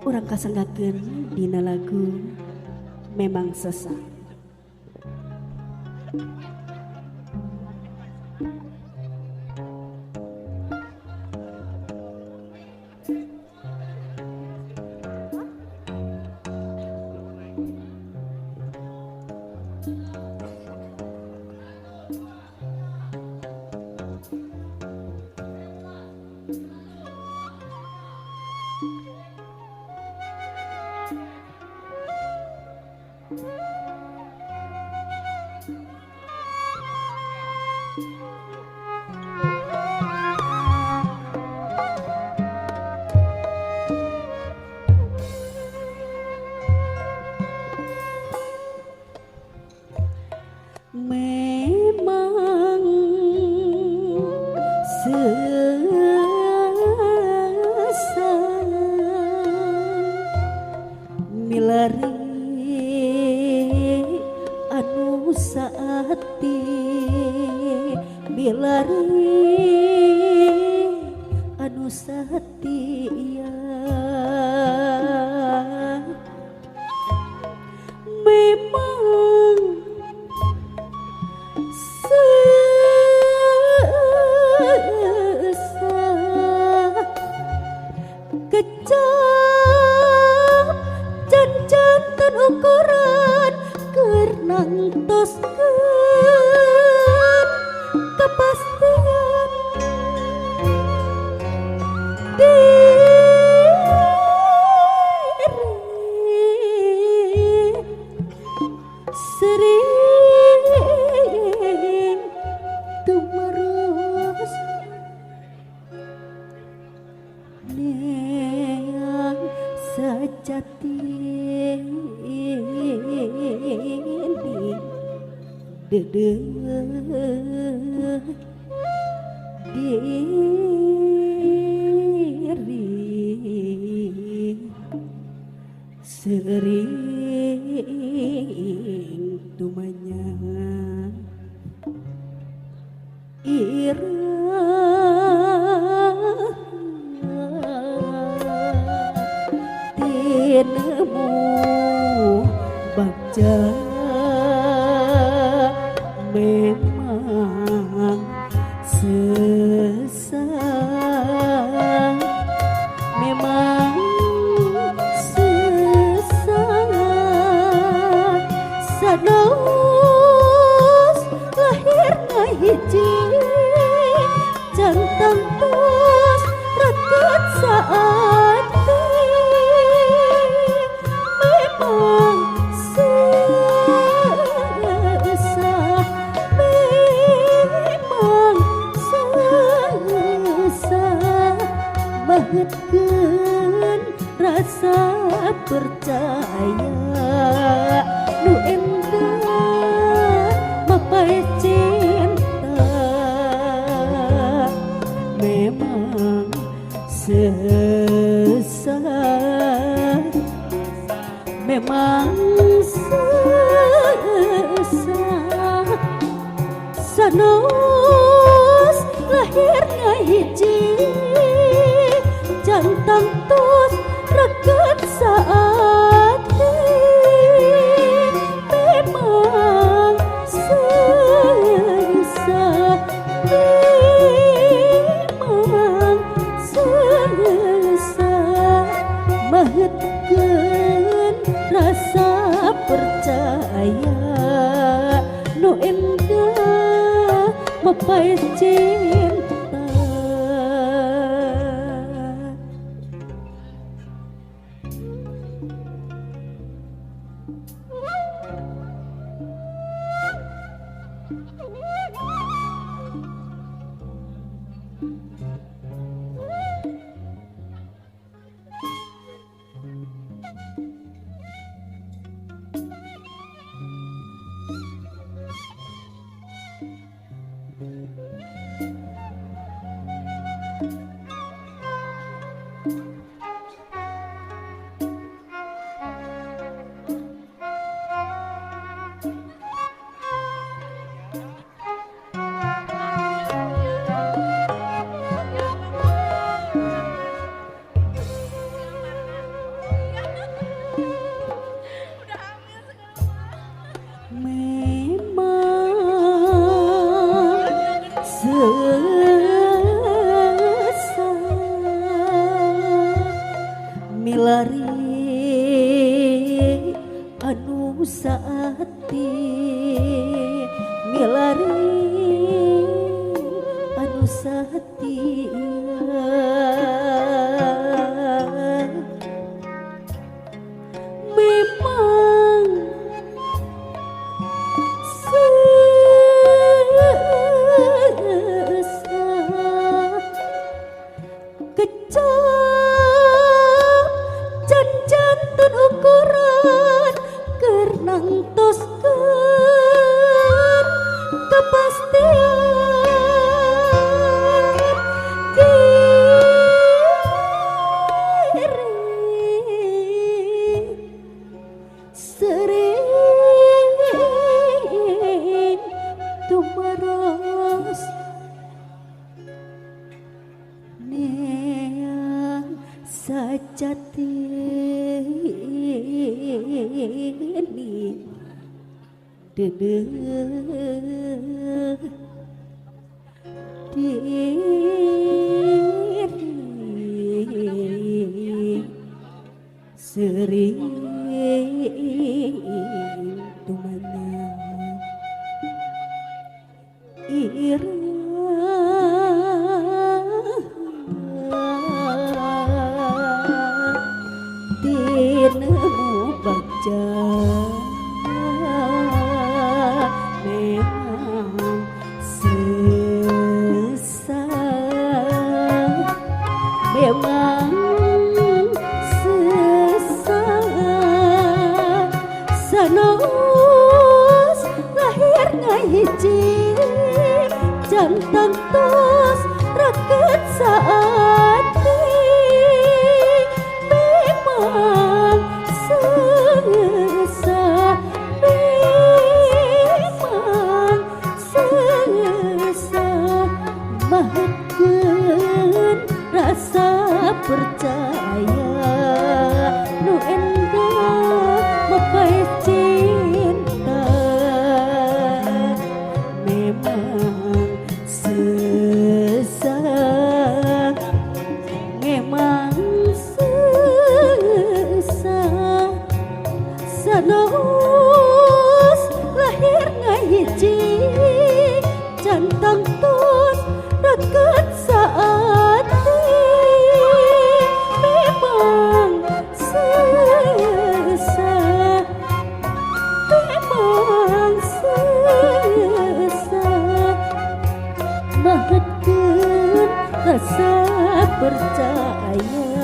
Urang kasanggakeun dina lagu memang sesat. Memang sesat milari anu saati milari anu satia memang sesat kecap jantan ukuran keur nangtoskeun kepastian diri sering tumeros neang sejati dedeuh diri sering tumanya tinemu bagja memang sesat memang sesat sanos lahirna hiji jantan tos raket saati memang sesat memang sesat bahetkeun rasa percaya nu endah mapai cinta memang sesat memang sesat sanos lahirna hiji jantan tos raket saati memang sesat memang sesat bahetkeun rasa percaya nu endah mapai cinta. paring anu satia memang sesah kecap janjantun ukuran kernang toskan kepastian diri sering tumaros neang sajati ini dedeh diri sering tumana dinemu baca memang sesah memang sesah sanos lahir ngahiji jantang tos raket saati memang sesah memang sesah mahatkeun rasa percaya nu endah mapai cinta memang sesah memang sesah sanos lahir ngahiji jantang tos raket saati memang sesah memang sesah mahatkeun rasa percaya